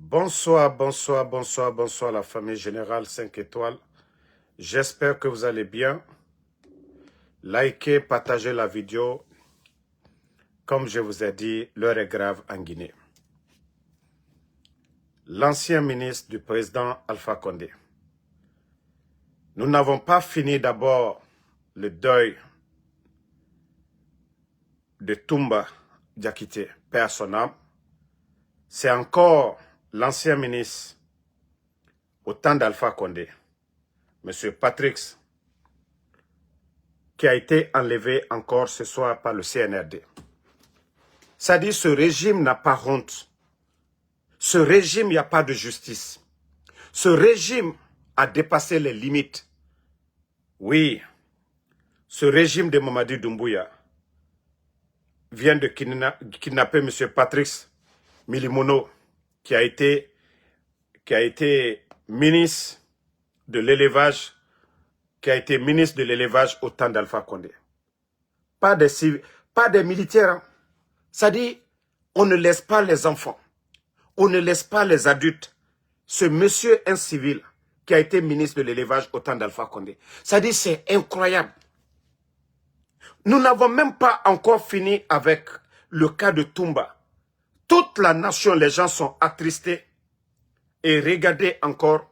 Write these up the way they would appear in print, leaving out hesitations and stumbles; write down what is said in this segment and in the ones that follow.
Bonsoir, bonsoir, bonsoir, bonsoir la famille générale 5 étoiles. J'espère que vous allez bien. Likez, partagez la vidéo. Comme je vous ai dit, l'heure est grave en Guinée. L'ancien ministre du président Alpha Condé. Nous n'avons pas fini d'abord le deuil de Toumba Diakité, paix à son âme. C'est encore l'ancien ministre au temps d'Alpha Condé, M. Patrick, qui a été enlevé encore ce soir par le CNRD. Ça dit, ce régime n'a pas honte. Ce régime, il n'y a pas de justice. Ce régime a dépassé les limites. Oui, ce régime de Mamadi Doumbouya vient de kidnapper M. Patrick Milimono, qui a été ministre de l'élevage, au temps d'Alpha Condé. Pas des militaires. Hein. Ça dit, on ne laisse pas les enfants. On ne laisse pas les adultes. Ce monsieur, un civil, qui a été ministre de l'élevage au temps d'Alpha Condé. Ça dit, c'est incroyable. Nous n'avons même pas encore fini avec le cas de Toumba. Toute la nation, les gens sont attristés. Et regardez encore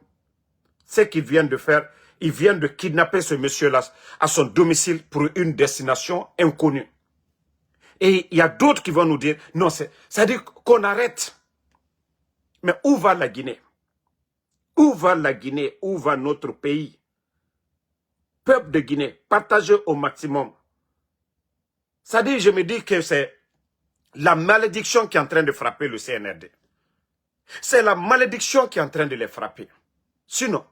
ce qu'ils viennent de faire. Ils viennent de kidnapper ce monsieur-là à son domicile pour une destination inconnue. Et il y a d'autres qui vont nous dire, non, ça dit qu'on arrête. Mais où va la Guinée? Où va la Guinée? Où va notre pays? Peuple de Guinée, partagez au maximum. Ça dit, je me dis que c'est la malédiction qui est en train de frapper le CNRD. C'est la malédiction qui est en train de les frapper. Sinon,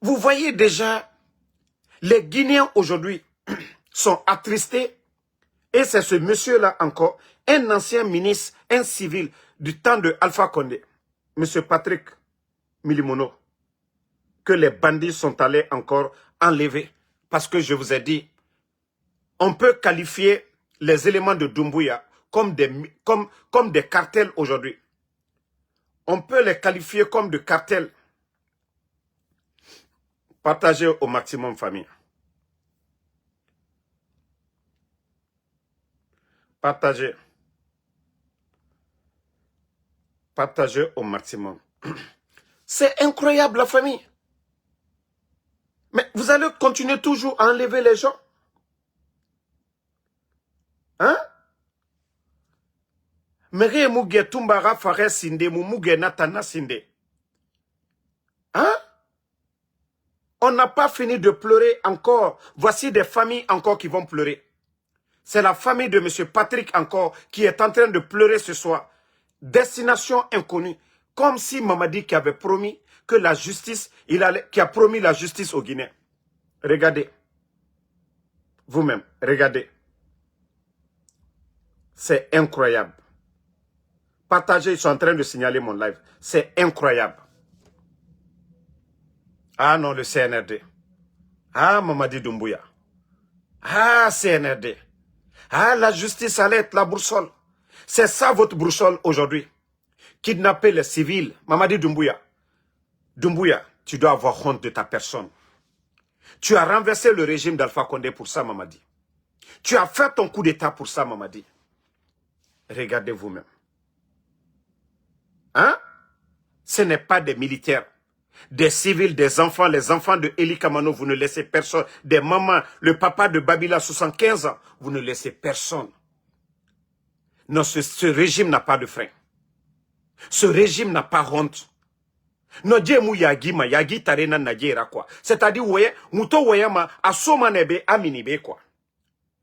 vous voyez déjà, les Guinéens aujourd'hui sont attristés. Et c'est ce monsieur-là encore, un ancien ministre, un civil du temps de Alpha Condé, M. Patrick Milimono, que les bandits sont allés encore enlever. Parce que je vous ai dit, on peut qualifier les éléments de Doumbouya comme des cartels aujourd'hui. On peut les qualifier comme des cartels. Partagez au maximum, famille. Partagez. Partagez au maximum. C'est incroyable, la famille. Mais vous allez continuer toujours à enlever les gens. Hein? Mere muge tumbara fare sinde muge natana sinde. Hein? On n'a pas fini de pleurer encore. Voici des familles encore qui vont pleurer. C'est la famille de M. Patrick encore qui est en train de pleurer ce soir. Destination inconnue. Comme si Mamadi qui avait promis que la justice, qui a promis la justice aux Guinéens. Regardez. Vous-même, regardez. C'est incroyable. Partagez, ils sont en train de signaler mon live. C'est incroyable. Ah non, le CNRD. Ah, Mamadi Doumbouya. Ah, CNRD. Ah, la justice allait être la boussole. C'est ça votre boussole aujourd'hui. Kidnapper les civils. Mamadi Doumbouya. Doumbouya, tu dois avoir honte de ta personne. Tu as renversé le régime d'Alpha Condé pour ça, Mamadi. Tu as fait ton coup d'état pour ça, Mamadi. Regardez vous-même. Hein? Ce n'est pas des militaires. Des civils, des enfants, les enfants de Eli Kamano, vous ne laissez personne. Des mamans, le papa de Babila, 75 ans, vous ne laissez personne. Non, ce régime n'a pas de frein. Ce régime n'a pas honte. Non, Dieu mou yagi ma yagi tarena najera quoi. C'est-à-dire, ouais, muto wayama asoma nebe aminibe quoi.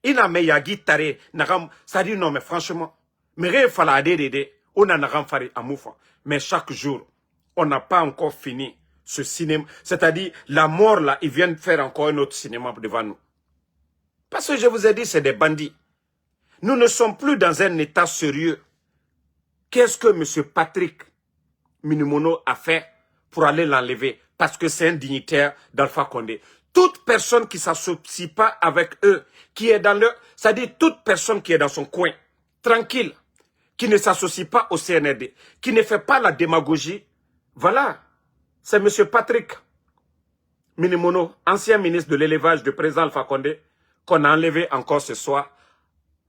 Ina me yagi tare nagam. C'est-à-dire, non, mais franchement, mais fala adede, on a nagam fari amoufa. Mais chaque jour, on n'a pas encore fini ce cinéma. C'est-à-dire, la mort là, ils viennent faire encore un autre cinéma devant nous. Parce que je vous ai dit, c'est des bandits. Nous ne sommes plus dans un état sérieux. Qu'est-ce que M. Patrick Milimono a fait pour aller l'enlever? Parce que c'est un dignitaire d'Alpha Condé. Toute personne qui ne s'associe pas avec eux, qui est dans leur... C'est-à-dire toute personne qui est dans son coin, tranquille, qui ne s'associe pas au CNRD, qui ne fait pas la démagogie. Voilà, c'est M. Patrick Minimono, ancien ministre de l'élevage du président Alpha Condé, qu'on a enlevé encore ce soir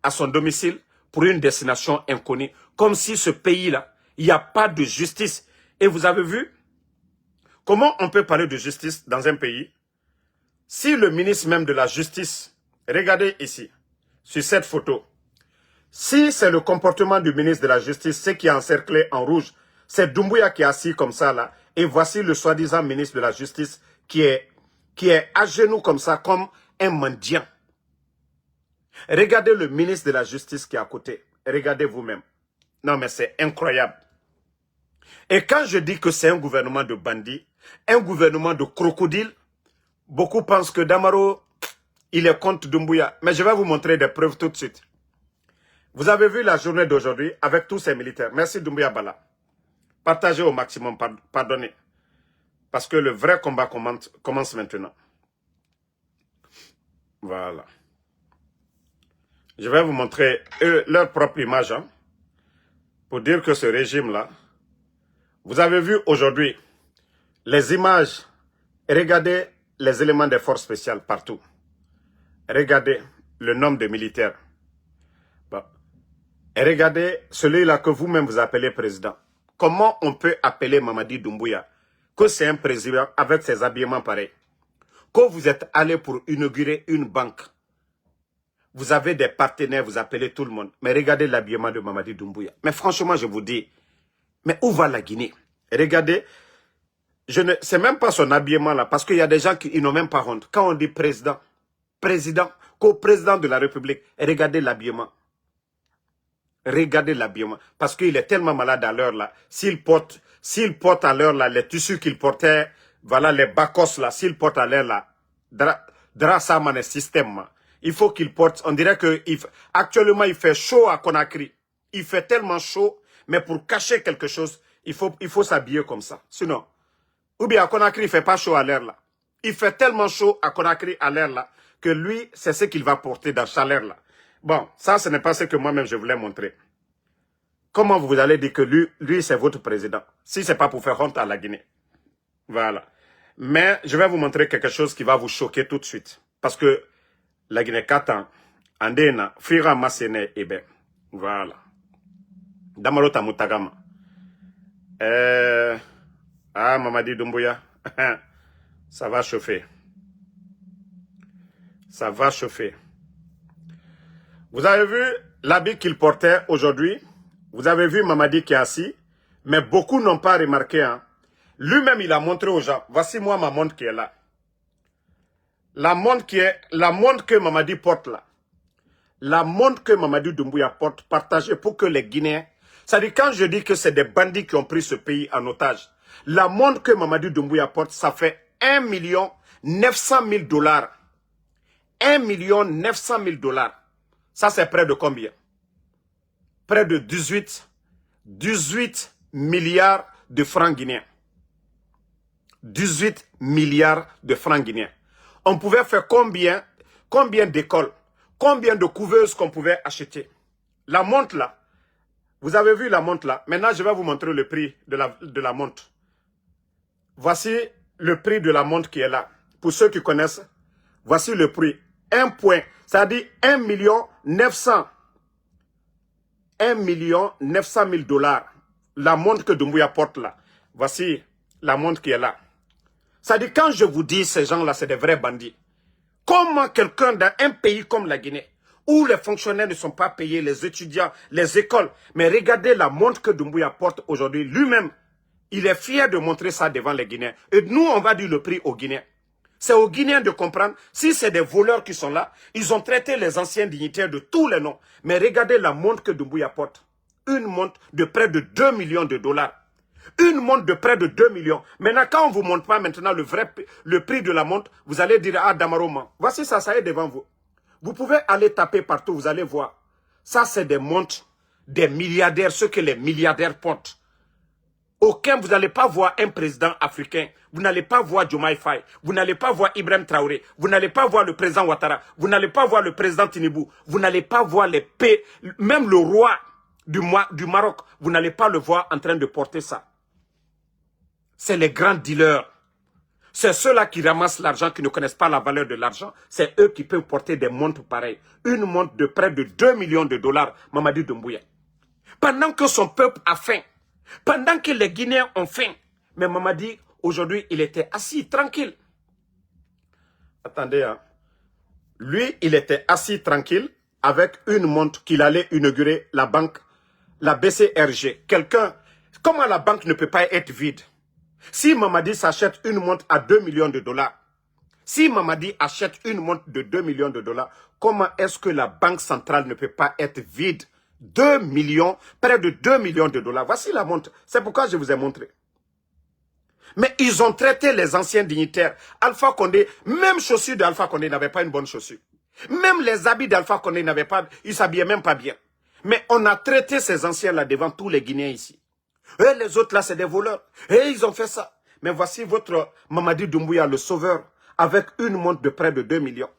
à son domicile pour une destination inconnue. Comme si ce pays-là, il n'y a pas de justice. Et vous avez vu comment on peut parler de justice dans un pays si le ministre même de la justice, regardez ici, sur cette photo, si c'est le comportement du ministre de la justice, ce qui est encerclé en rouge, c'est Doumbouya qui est assis comme ça là, et voici le soi-disant ministre de la justice qui est à genoux comme ça, comme un mendiant. Regardez le ministre de la justice qui est à côté. Regardez vous-même. Non mais c'est incroyable. Et quand je dis que c'est un gouvernement de bandits, un gouvernement de crocodiles, beaucoup pensent que Damaro, il est contre Doumbouya. Mais je vais vous montrer des preuves tout de suite. Vous avez vu la journée d'aujourd'hui avec tous ces militaires. Merci Doumbouya Bala. Partagez au maximum, pardonnez. Parce que le vrai combat commence maintenant. Voilà. Je vais vous montrer leur propre image. Hein, pour dire que ce régime-là, vous avez vu aujourd'hui les images. Regardez les éléments des forces spéciales partout. Regardez le nombre de militaires. Bon. Et regardez celui-là que vous-même vous appelez président. Comment on peut appeler Mamadi Doumbouya que c'est un président avec ses habillements pareils? Quand vous êtes allé pour inaugurer une banque, vous avez des partenaires, vous appelez tout le monde. Mais regardez l'habillement de Mamadi Doumbouya. Mais franchement, je vous dis, mais où va la Guinée? Regardez, c'est même pas son habillement là, parce qu'il y a des gens qui n'ont même pas honte. Quand on dit président, co-président de la République, regardez l'habillement. Regardez l'habillement. Parce qu'il est tellement malade à l'heure là. S'il porte à l'heure là les tissus qu'il portait, voilà les bacos là, s'il porte à l'heure là, drassa man système, il faut qu'il porte, on dirait que actuellement il fait chaud à Conakry. Il fait tellement chaud, mais pour cacher quelque chose, il faut s'habiller comme ça. Sinon, ou bien à Conakry il fait pas chaud à l'air là. Il fait tellement chaud à Conakry à l'air là, que lui, c'est ce qu'il va porter dans chaleur là. Bon, ça, ce n'est pas ce que moi-même je voulais montrer. Comment vous allez dire que lui c'est votre président, si ce n'est pas pour faire honte à la Guinée? Voilà. Mais je vais vous montrer quelque chose qui va vous choquer tout de suite. Parce que la Guinée Katan, Andena, Fira Masene, Ebe. Voilà. Damaro Tamutagama. Mamadi Doumbouya. Ça va chauffer. Ça va chauffer. Vous avez vu l'habit qu'il portait aujourd'hui? Vous avez vu Mamadi qui est assis? Mais beaucoup n'ont pas remarqué. Hein. Lui-même, il a montré aux gens. Voici moi ma montre qui est là. La montre que Mamadi porte là. La montre que Mamadi Doumbouya porte, partagée pour que les Guinéens... C'est-à-dire quand je dis que c'est des bandits qui ont pris ce pays en otage, la montre que Mamadi Doumbouya porte, ça fait 1 900 000 $. 1 900 000 $. Ça, c'est près de combien? Près de 18 milliards de francs guinéens. 18 milliards de francs guinéens. On pouvait faire combien d'écoles, combien de couveuses qu'on pouvait acheter? La montre là, vous avez vu la montre là. Maintenant, je vais vous montrer le prix de la montre. Voici le prix de la montre qui est là. Pour ceux qui connaissent, voici le prix. 1 point, ça dit 1 900 000 $. La montre que Doumbouya porte là. Voici la montre qui est là. Ça dit quand je vous dis ces gens là, c'est des vrais bandits. Comment quelqu'un dans un pays comme la Guinée, où les fonctionnaires ne sont pas payés, les étudiants, les écoles, mais regardez la montre que Doumbouya porte aujourd'hui, lui-même, il est fier de montrer ça devant les Guinéens. Et nous, on va dire le prix aux Guinéens. C'est aux Guinéens de comprendre, si c'est des voleurs qui sont là, ils ont traité les anciens dignitaires de tous les noms. Mais regardez la montre que Doumbouya porte. Une montre de près de 2 millions de $. Une montre de près de 2 millions. Maintenant, quand on ne vous montre pas maintenant le prix de la montre, vous allez dire, ah, Damaroma, voici ça, ça est devant vous. Vous pouvez aller taper partout, vous allez voir. Ça, c'est des montres des milliardaires, ce que les milliardaires portent. Aucun, vous n'allez pas voir un président africain. Vous n'allez pas voir Diomaye Faye. Vous n'allez pas voir Ibrahim Traoré. Vous n'allez pas voir le président Ouattara. Vous n'allez pas voir le président Tinibou. Vous n'allez pas voir les paix, même le roi du Maroc, vous n'allez pas le voir en train de porter ça. C'est les grands dealers. C'est ceux-là qui ramassent l'argent, qui ne connaissent pas la valeur de l'argent. C'est eux qui peuvent porter des montres pareilles. Une montre de près de 2 millions de dollars, Mamadi Doumbouya. Pendant que son peuple a faim, pendant que les Guinéens ont faim, mais Mamadi, aujourd'hui, il était assis, tranquille. Attendez, hein. Lui, il était assis, tranquille, avec une montre qu'il allait inaugurer la banque, la BCRG. Quelqu'un, comment la banque ne peut pas être vide? Si Mamadi s'achète une montre à 2 millions de dollars, si Mamadi achète une montre de 2 millions de dollars, comment est-ce que la banque centrale ne peut pas être vide? 2 millions, près de 2 millions de dollars. Voici la montre. C'est pourquoi je vous ai montré. Mais ils ont traité les anciens dignitaires. Alpha Condé, même chaussures d'Alpha Condé n'avaient pas une bonne chaussure. Même les habits d'Alpha Condé n'avaient pas, ils s'habillaient même pas bien. Mais on a traité ces anciens-là devant tous les Guinéens ici. Et les autres là, c'est des voleurs. Et ils ont fait ça. Mais voici votre Mamadi Doumbouya, le sauveur, avec une montre de près de 2 millions,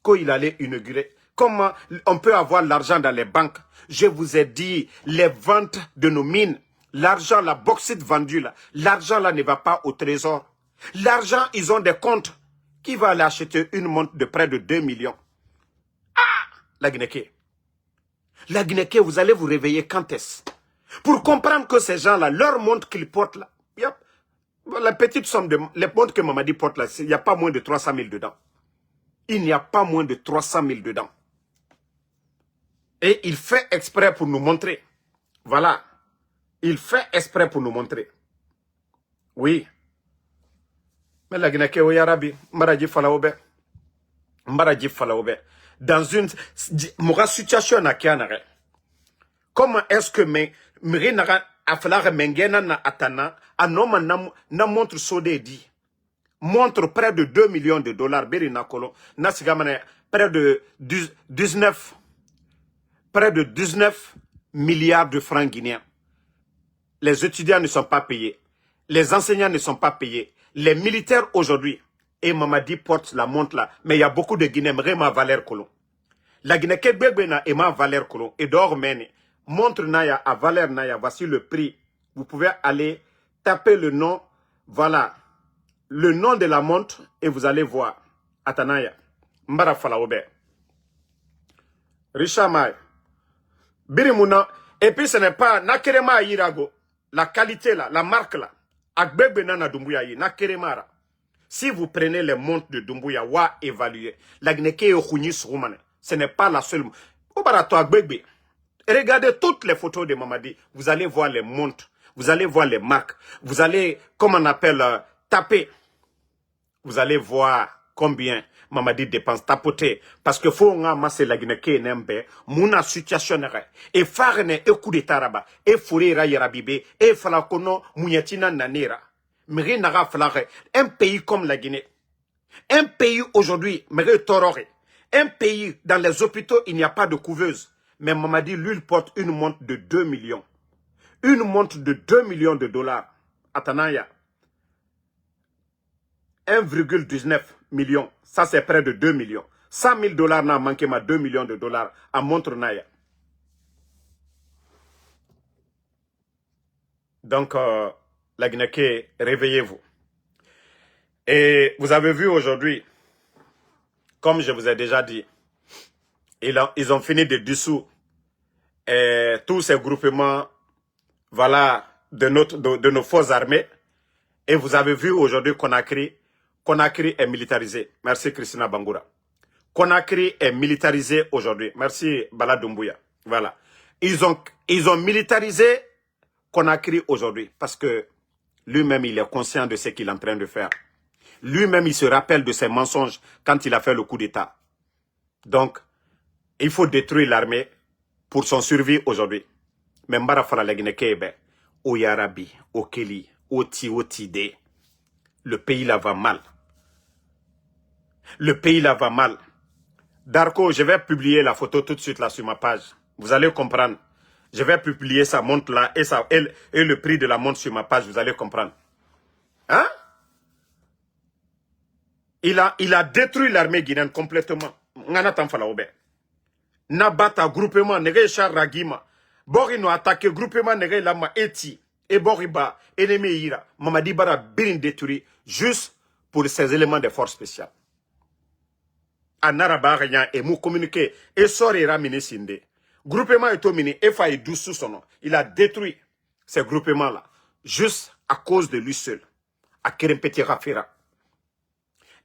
qu'il allait inaugurer. Comment on peut avoir l'argent dans les banques? Je vous ai dit, les ventes de nos mines, l'argent, la bauxite vendue là, l'argent là ne va pas au trésor. L'argent, ils ont des comptes. Qui va aller acheter une montre de près de 2 millions? Ah, la Guinée. La Guinée, vous allez vous réveiller quand est-ce? Pour comprendre que ces gens-là, leur montre qu'ils portent là, la petite somme de les montres que Mamadi porte là, il n'y a pas moins de 300 000 dedans. Il n'y a pas moins de 300 000 dedans. Et il fait exprès pour nous montrer. Voilà. Il fait exprès pour nous montrer. Oui. Mais la Guinée, oui, Arabi, Mbaraji Falaobe. Mbaraji Falaobe. Dans une situation na kianare. Comment est-ce que Mirina a fallu mengena na atana, anoma na montre sodé dit. Montre près de 2 millions de dollars, Berina Kolo, Nasigamane, près de 19 milliards de francs guinéens. Les étudiants ne sont pas payés. Les enseignants ne sont pas payés. Les militaires aujourd'hui, et Mamadi porte la montre là, mais il y a beaucoup de Guinéens, vraiment Valère Colon. La Guinée Kébébena et ma Valère Colon, et d'or mène, montre Naya à Valère Naya, voici le prix. Vous pouvez aller taper le nom, voilà, le nom de la montre, et vous allez voir. Atanaya, Mbara Falaobe. Richard May. Birimuna, et puis ce n'est pas Nakerema Irago, la qualité là, la marque là, Agbebena na Doumbouya yi, Nakeremara. Si vous prenez les montres de Doumbouya, wa évaluer, la Guinée Okhuni Soumane, ce n'est pas la seule. Obarato Agbebe. Regardez toutes les photos de Mamadi, vous allez voir les montres, vous allez voir les marques, vous allez, comme on appelle, taper. Vous allez voir combien Mamadi dépense tapoter. Parce que faut nga masse la Guinée nembe, muna situation nere, et farne e coup d'état raba, et fourira yarabibe, et falakono mouyatina nanera. Mire naga falare, un pays comme la Guinée, un pays aujourd'hui, mire torore, un pays dans les hôpitaux, il n'y a pas de couveuse. Mais Mamadi, lui, il porte une montre de 2 millions. Une montre de 2 millions de dollars. Atanaya. 1,19 million. Ça, c'est près de 2 millions. 100 000 dollars n'a manqué ma 2 millions de dollars à montre Naya. Donc, la Guinée, réveillez-vous. Et vous avez vu aujourd'hui, comme je vous ai déjà dit, ils ont fini de dissoudre tous ces groupements, voilà, de nos forces armées. Et vous avez vu aujourd'hui Conakry est militarisé. Merci Christina Bangoura. Conakry est militarisé aujourd'hui. Merci Bala Doumbouya. Voilà. Ils ont militarisé Conakry aujourd'hui parce que lui-même, il est conscient de ce qu'il est en train de faire. Lui-même, il se rappelle de ses mensonges quand il a fait le coup d'État. Donc, il faut détruire l'armée pour son survie aujourd'hui. Mais Mbara Fara la Guinée Kébé, au Yarabi, au Keli, au Tide, le pays là va mal. Le pays là va mal. Darko, je vais publier la photo tout de suite là sur ma page. Vous allez comprendre. Je vais publier sa montre là et le prix de la montre sur ma page. Vous allez comprendre. Hein? Il a détruit l'armée guinéenne complètement. Nganatan Falaobe. Nabata, groupement, Nege Char Ragima. Bori no attaqué groupement nege la ma eti. Et Boriba, ennemi ira. Mamadi bara birin détruit juste pour ces éléments de force spéciale. Anara rien et mou communiqué. Et sort ira mini sinde. Groupement est mini. Et faille douce son nom. Il a détruit ces groupements-là. Juste à cause de lui seul. À Kerempeti Rafira.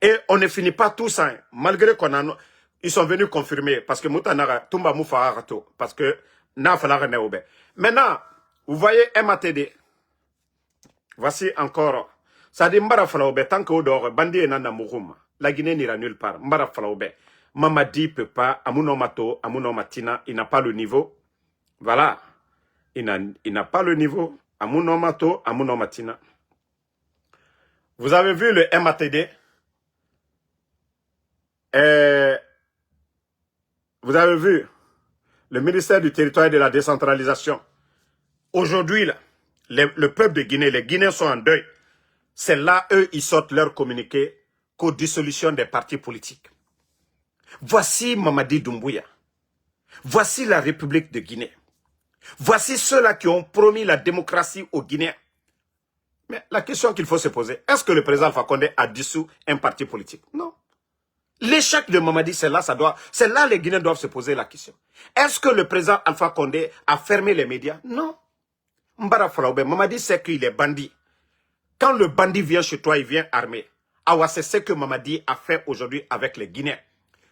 Et on ne finit pas tout ça. Malgré qu'on a... Ils sont venus confirmer. Parce que Moutanara, Tumba Moufa Arato. Parce que... Maintenant, vous voyez MATD. Voici encore. Ça dit Mbara Falaobe, tant que Odor, Bandi et Nana Mouroum. La Guinée n'ira nulle part. Mbara Falaobe. Mamadi peut pas, Amunomato, Amunomatina, il n'a pas le niveau. Voilà. Il n'a pas le niveau. Amunomato, Amunomatina. Vous avez vu le MATD? Vous avez vu le ministère du Territoire et de la Décentralisation. Aujourd'hui, le peuple de Guinée, les Guinéens sont en deuil. C'est là, eux, ils sortent leur communiqué qu'aux dissolution des partis politiques. Voici Mamadi Doumbouya. Voici la République de Guinée. Voici ceux-là qui ont promis la démocratie aux Guinéens. Mais la question qu'il faut se poser, est-ce que le président Alpha Condé a dissous un parti politique? Non. L'échec de Mamadi, c'est là les Guinéens doivent se poser la question. Est-ce que le président Alpha Condé a fermé les médias? Non. Mbara Falaoube, Mamadi sait qu'il est bandit. Quand le bandit vient chez toi, il vient armé. Awa, c'est ce que Mamadi a fait aujourd'hui avec les Guinéens.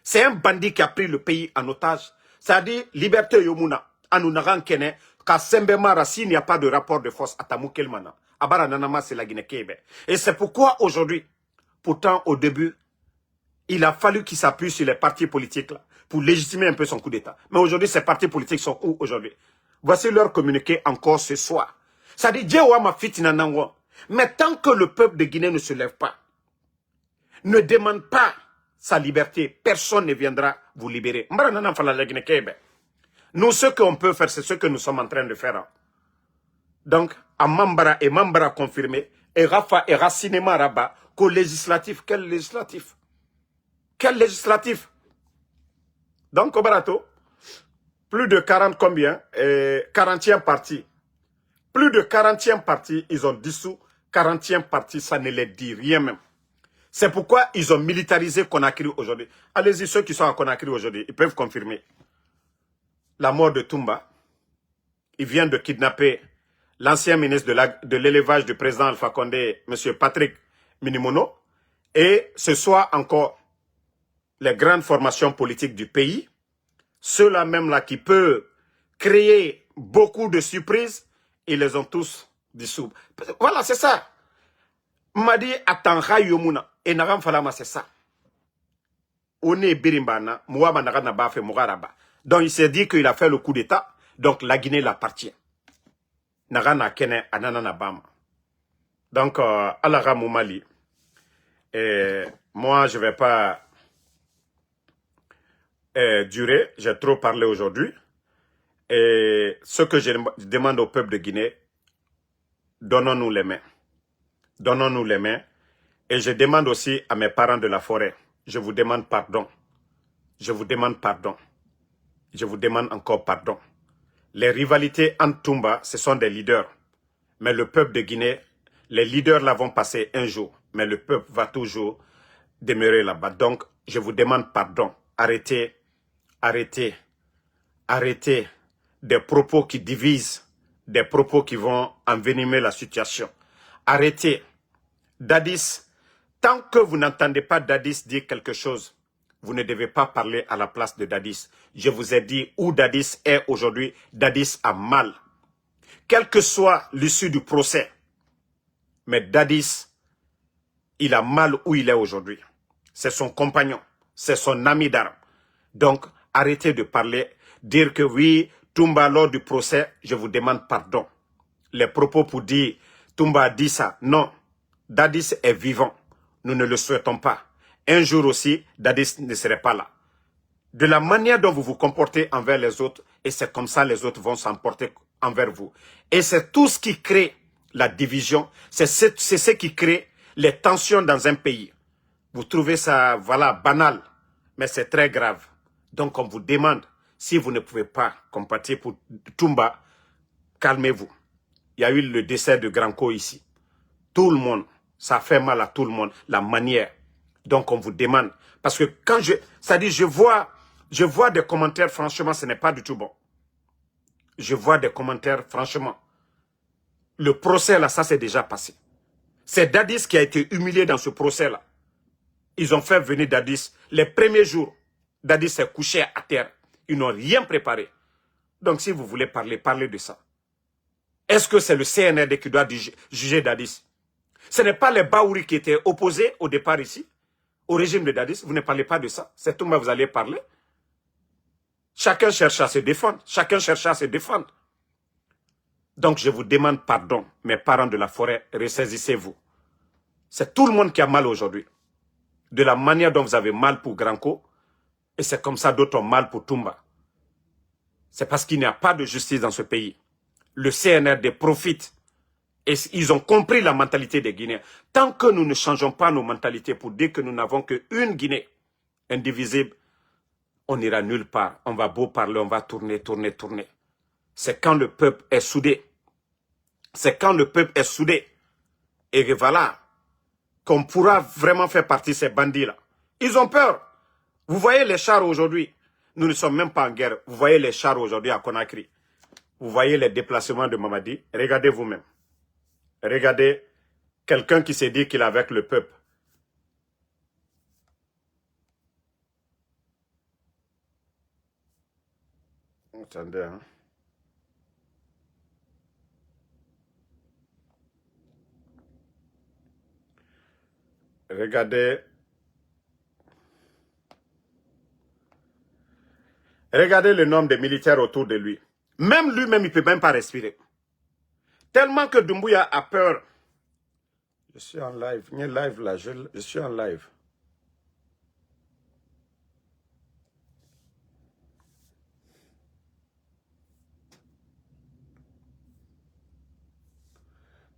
C'est un bandit qui a pris le pays en otage. C'est-à-dire, liberté yomuna, anunaran kene, ka sembemara, s'il n'y a pas de rapport de force, atamu kelmana. Abara nanama, c'est la Guinée-Kébé. Et c'est pourquoi aujourd'hui, pourtant au début, il a fallu qu'il s'appuie sur les partis politiques là, pour légitimer un peu son coup d'État. Mais aujourd'hui, ces partis politiques sont où aujourd'hui? Voici leur communiqué encore ce soir. Ça dit, mais tant que le peuple de Guinée ne se lève pas, ne demande pas sa liberté, personne ne viendra vous libérer. Nous, ce qu'on peut faire, c'est ce que nous sommes en train de faire. Donc, à Mambara et Mambara confirmé, et Rafa et Racinema Rabat, qu'au législatif, quel législatif? Quel législatif? Donc, au Barato, plus de 40 combien? 40e parti. Plus de 40e parti, ils ont dissous. 40e parti, ça ne les dit rien même. C'est pourquoi ils ont militarisé Conakry aujourd'hui. Allez-y, ceux qui sont à Conakry aujourd'hui, ils peuvent confirmer. La mort de Toumba. Ils viennent de kidnapper l'ancien ministre de l'élevage du président Alpha Condé, M. Patrick Minimono. Et ce soir encore, les grandes formations politiques du pays, ceux-là même là qui peuvent créer beaucoup de surprises, ils les ont tous dissous. Voilà, c'est ça. Madi atanga yomuna et nagam falama, c'est ça. On est birimbana, mouaba nagana bafe mugaraba. Donc il s'est dit qu'il a fait le coup d'État, donc la Guinée l'appartient. Nagana kene anana bama. Donc alara Moumali. Et moi je vais pas durer, j'ai trop parlé aujourd'hui. Et ce que je demande au peuple de Guinée, donnons-nous les mains. Donnons-nous les mains. Et je demande aussi à mes parents de la forêt, je vous demande pardon. Je vous demande pardon. Je vous demande encore pardon. Les rivalités entre Toumba, ce sont des leaders. Mais le peuple de Guinée, les leaders là vont passer un jour. Mais le peuple va toujours demeurer là-bas. Donc, je vous demande pardon. Arrêtez, arrêtez, arrêtez des propos qui divisent, des propos qui vont envenimer la situation. Arrêtez. Dadis, tant que vous n'entendez pas Dadis dire quelque chose, vous ne devez pas parler à la place de Dadis. Je vous ai dit où Dadis est aujourd'hui. Dadis a mal. Quelle que soit l'issue du procès. Mais Dadis, il a mal où il est aujourd'hui. C'est son compagnon. C'est son ami d'armes. Donc, arrêtez de parler. Dire que oui, Toumba, lors du procès, je vous demande pardon. Les propos pour dire Toumba a dit ça. Non. Dadis est vivant. Nous ne le souhaitons pas. Un jour aussi, Dadis ne serait pas là. De la manière dont vous vous comportez envers les autres, et c'est comme ça les autres vont s'emporter envers vous. Et c'est tout ce qui crée la division, c'est ce qui crée les tensions dans un pays. Vous trouvez ça, voilà, banal, mais c'est très grave. Donc on vous demande, Si vous ne pouvez pas compatir pour Toumba, calmez-vous. Il y a eu le décès de Granco ici. Tout le monde, ça fait mal à tout le monde, la manière. Donc on vous demande. Parce que quand je vois des commentaires, franchement, ce n'est pas du tout bon. Je vois des commentaires, franchement. Le procès là, ça s'est déjà passé. C'est Dadis qui a été humilié dans ce procès là. Ils ont fait venir Dadis. Les premiers jours, Dadis s'est couché à terre. Ils n'ont rien préparé. Donc si vous voulez parler, parlez de ça. Est-ce que c'est le CNRD qui doit juger Dadis? Ce n'est pas les Baouri qui étaient opposés au départ ici, au régime de Dadis. Vous ne parlez pas de ça. C'est tout, mais vous allez parler. Chacun cherche à se défendre. Chacun cherche à se défendre. Donc je vous demande pardon, mes parents de la forêt, ressaisissez-vous. C'est tout le monde qui a mal aujourd'hui. De la manière dont vous avez mal pour Granco, et c'est comme ça d'autres ont mal pour Toumba. C'est parce qu'il n'y a pas de justice dans ce pays. Le CNRD profite. Et ils ont compris la mentalité des Guinéens. Tant que nous ne changeons pas nos mentalités pour dire que nous n'avons qu'une Guinée indivisible, on n'ira nulle part. On va beau parler, on va tourner, tourner, tourner. C'est quand le peuple est soudé. C'est quand le peuple est soudé. Et voilà, qu'on pourra vraiment faire partie de ces bandits-là. Ils ont peur. Vous voyez les chars aujourd'hui. Nous ne sommes même pas en guerre. Vous voyez les chars aujourd'hui à Conakry. Vous voyez les déplacements de Mamadi. Regardez vous-même. Regardez quelqu'un qui s'est dit qu'il est avec le peuple. Attendez, hein. Regardez. Regardez le nombre de militaires autour de lui. Même lui-même, il ne peut même pas respirer. Tellement que Doumbouya a peur. Je suis en live. Il y a live là. Je suis en live.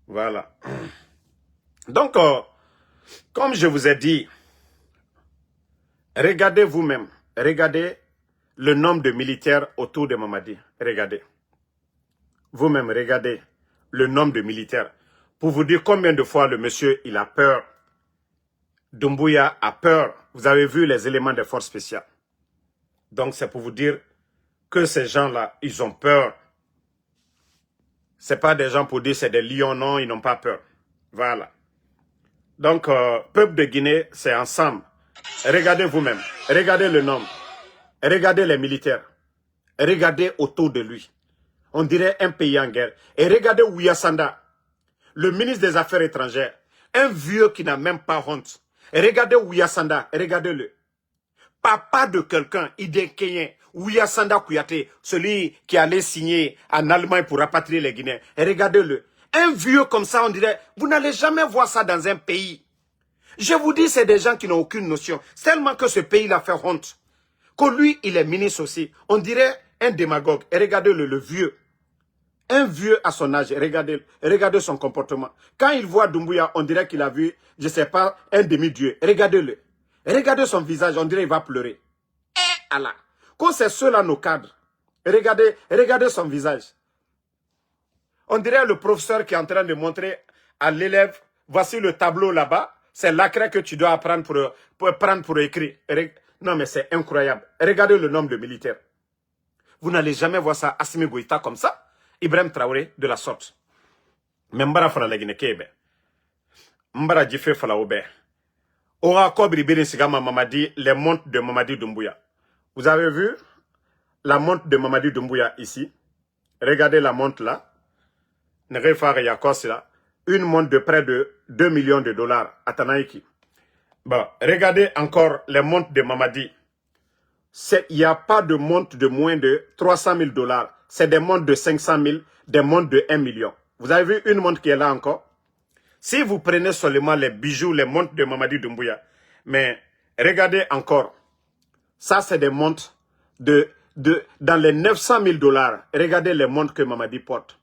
Voilà. Donc, comme je vous ai dit, regardez vous-même. Regardez le nombre de militaires autour de Mamadi. Regardez. Vous-même, regardez le nombre de militaires. Pour vous dire combien de fois le monsieur, il a peur. Doumbouya a peur. Vous avez vu les éléments des forces spéciales. Donc, c'est pour vous dire que ces gens-là, ils ont peur. Ce n'est pas des gens pour dire c'est des lions, non, ils n'ont pas peur. Voilà. Donc, peuple de Guinée, c'est ensemble. Regardez vous-même. Regardez le nombre. Regardez les militaires. Regardez autour de lui. On dirait un pays en guerre. Et regardez Ouyasanda, le ministre des Affaires étrangères. Un vieux qui n'a même pas honte. Et regardez Ouyasanda, regardez-le. Papa de quelqu'un, Idékeyen, Ouyasanda Kouyaté, celui qui allait signer en Allemagne pour rapatrier les Guinéens. Et regardez-le. Un vieux comme ça, on dirait, vous n'allez jamais voir ça dans un pays. Je vous dis, c'est des gens qui n'ont aucune notion. C'est tellement que ce pays-là fait honte. Que lui, il est ministre aussi. On dirait un démagogue. Et regardez-le, le vieux. Un vieux à son âge, regardez son comportement. Quand il voit Doumbouya, on dirait qu'il a vu, je ne sais pas, un demi-dieu. Regardez-le. Regardez son visage, on dirait qu'il va pleurer. Eh Allah. Quand c'est ceux-là nos cadres, regardez son visage. On dirait le professeur qui est en train de montrer à l'élève, voici le tableau là-bas, c'est l'acré que tu dois apprendre pour écrire. Non mais c'est incroyable. Regardez le nombre de militaires. Vous n'allez jamais voir ça, Assimi Goïta comme ça. Ibrahim Traoré de la sorte. Mais Mbara fala la Guinée Kébé. Mbara Djifé fala Obe. Ora Kobri Birin Sigama Mamadi, les montres de Mamadi Doumbouya. Vous avez vu la montre de Mamadi Doumbouya ici? Regardez la montre là. Une montre de près de 2 millions de dollars à Tanaïki. Bon, regardez encore les montres de Mamadi. Il n'y a pas de montre de moins de 300 000 dollars. C'est des montres de 500 000, des montres de 1 million. Vous avez vu une montre qui est là encore? Si vous prenez seulement les bijoux, les montres de Mamadi Doumbouya, mais regardez encore. Ça, c'est des montres dans les 900 000 dollars. Regardez les montres que Mamadi porte.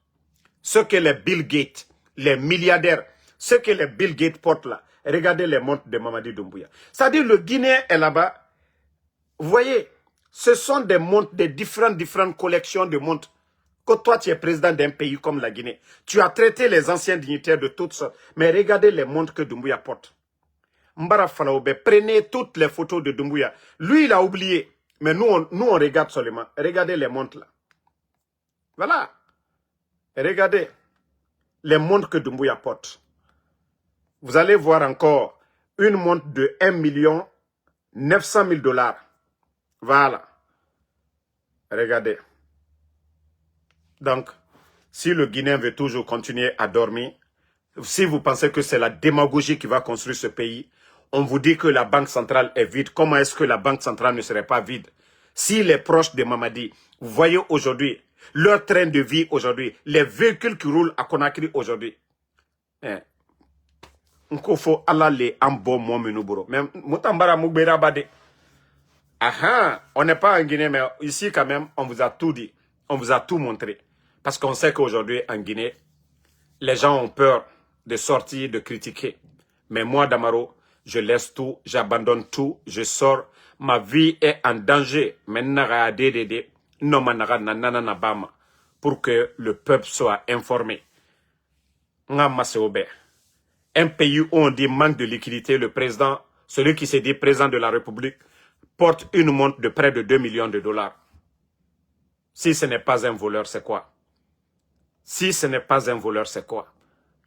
Ce que les Bill Gates, les milliardaires, ce que les Bill Gates portent là. Regardez les montres de Mamadi Doumbouya. C'est-à-dire le Guinéen est là-bas. Vous voyez, Ce sont des montres, des différentes collections de montres. Que toi, tu es président d'un pays comme la Guinée. Tu as traité les anciens dignitaires de toutes sortes. Mais regardez les montres que Doumbouya porte. Mbara Falaoube, prenez toutes les photos de Doumbouya. Lui, il a oublié. Mais nous, on regarde seulement. Regardez les montres là. Voilà. Regardez les montres que Doumbouya porte. Vous allez voir encore une montre de 1 900 000 $. Voilà. Regardez. Donc, si le Guinéen veut toujours continuer à dormir, si vous pensez que c'est la démagogie qui va construire ce pays, on vous dit que la banque centrale est vide. Comment est-ce que la banque centrale ne serait pas vide? S'il est proche de Mamadi, vous voyez aujourd'hui, leur train de vie aujourd'hui, les véhicules qui roulent à Conakry aujourd'hui. Il faut aller en bon moment. Mais Moutambara Moubera Bade. On n'est pas en Guinée, mais ici quand même, on vous a tout dit. On vous a tout montré. Parce qu'on sait qu'aujourd'hui, en Guinée, les gens ont peur de sortir, de critiquer. Mais moi, Damaro, je laisse tout, j'abandonne tout, je sors. Ma vie est en danger. Pour que le peuple soit informé. Un pays où on dit manque de liquidité, le président, celui qui s'est dit président de la République, porte une montre de près de 2 millions de $. Si ce n'est pas un voleur, c'est quoi? Si ce n'est pas un voleur, c'est quoi?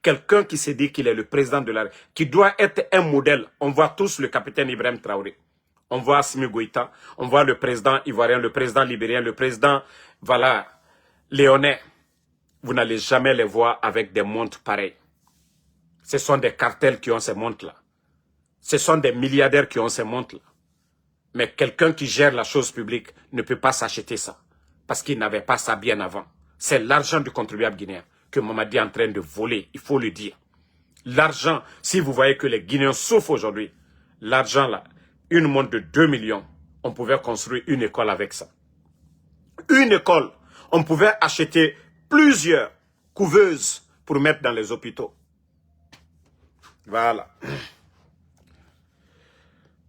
Quelqu'un qui s'est dit qu'il est le président de la République, qui doit être un modèle. On voit tous le capitaine Ibrahim Traoré. On voit Assimi Goïta, on voit le président ivoirien, le président libérien, le président, voilà, léonais. Vous n'allez jamais les voir avec des montres pareilles. Ce sont des cartels qui ont ces montres-là. Ce sont des milliardaires qui ont ces montres-là. Mais quelqu'un qui gère la chose publique ne peut pas s'acheter ça. Parce qu'il n'avait pas ça bien avant. C'est l'argent du contribuable guinéen que Mamadi est en train de voler, il faut le dire. L'argent, si vous voyez que les Guinéens souffrent aujourd'hui, l'argent là, une montre de 2 millions, on pouvait construire une école avec ça. Une école, on pouvait acheter plusieurs couveuses pour mettre dans les hôpitaux. Voilà.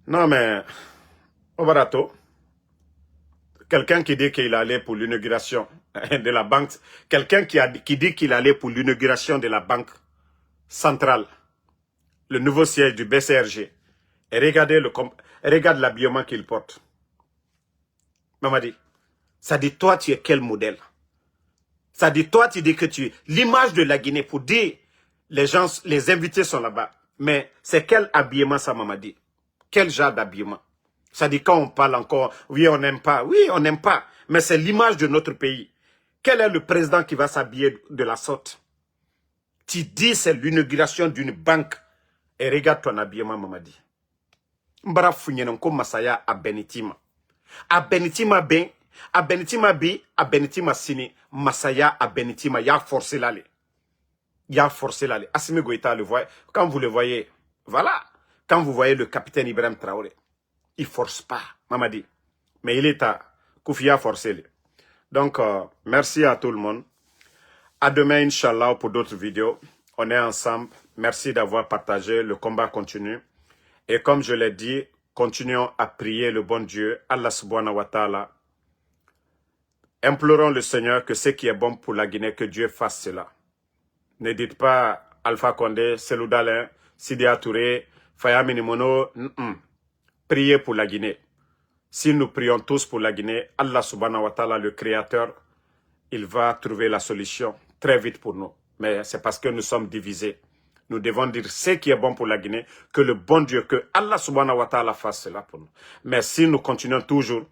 Non mais, Obarato, quelqu'un qui dit qu'il allait pour l'inauguration de la banque, quelqu'un qui dit qu'il allait pour l'inauguration de la banque centrale, le nouveau siège du BCRG, et regarde l'habillement qu'il porte. Mamadi, ça dit toi tu es quel modèle? Ça dit toi tu dis que tu es l'image de la Guinée pour dire les gens, les invités sont là-bas. Mais c'est quel habillement ça Mamadi? Quel genre d'habillement? Ça dit quand on parle encore, oui on n'aime pas, oui on n'aime pas, mais c'est l'image de notre pays. Quel est le président qui va s'habiller de la sorte? Tu dis c'est l'inauguration d'une banque et regarde ton habillement Mamadi. Mbara funyenonko masaya a Benitima. A Benitima ben, a Benitima bi, a Benitima sini, masaya a Benitima, ya forcé l'aller. Il a forcé l'aller. Assimi Goïta le voit. Quand vous le voyez, voilà. Quand vous voyez le capitaine Ibrahim Traoré, il ne force pas, Mamadi. Mais il est à Koufia forcé. Donc, merci à tout le monde. À demain, Inch'Allah, pour d'autres vidéos. On est ensemble. Merci d'avoir partagé. Le combat continue. Et comme je l'ai dit, continuons à prier le bon Dieu, Allah subhanahu wa ta'ala. Implorons le Seigneur que ce qui est bon pour la Guinée, que Dieu fasse cela. Ne dites pas Alpha Condé, Selou Dalein, Sidia Touré, Faya Minimono. Priez pour la Guinée. Si nous prions tous pour la Guinée, Allah subhanahu wa ta'ala, le Créateur, il va trouver la solution très vite pour nous. Mais c'est parce que nous sommes divisés. Nous devons dire ce qui est bon pour la Guinée, que le bon Dieu, que Allah subhanahu wa ta'ala fasse cela pour nous. Mais si nous continuons toujours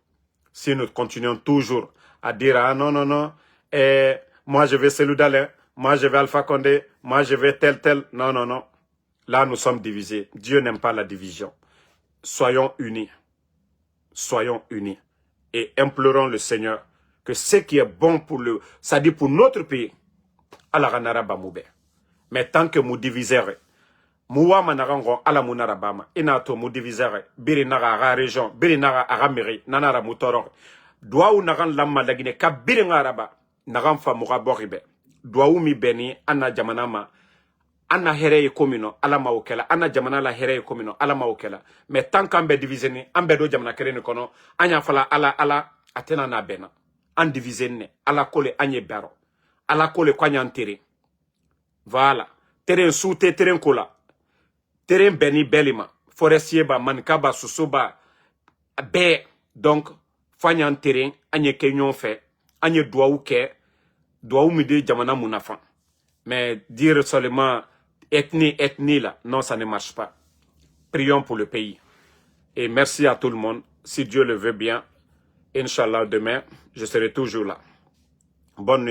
à dire, ah non, non, non, moi je vais Selou Dalein, moi je vais Alpha Condé, moi je vais tel, non, non, non. Là nous sommes divisés. Dieu n'aime pas la division. Soyons unis. Soyons unis. Et implorons le Seigneur que ce qui est bon pour ça dit pour notre pays, Allah ranara bamoube. Mais tant que nous divisons, Mouwa manarango ala munara bama. Inato mu divisere. Biri naga aga région. Biri naga aga mairie. Nanara mutoro. Doa ou nagan lamma lagine. Ka biri ngaraba. Nagan fa muga boribe. Doa ou mi beni. Anna jamanama. Anna here komino ala maokela anna jamana la here komino ala maokela mais tant qu'an be diviser an be do jamana kere ni kono anya fala ala atena na bena an diviser ne ala kole anye baro ala kole kwanya ntere voilà terrain soute terrain kola terrain beni belima forestier ba mankaba susuba be donc fanya terrain anye kenyon fait anye doa mi de jamana munafa mais dire seulement ethnie là non ça ne marche pas. Prions pour le pays et merci à tout le monde. Si Dieu le veut bien, Inch'Allah, demain je serai toujours là. Bonne nuit à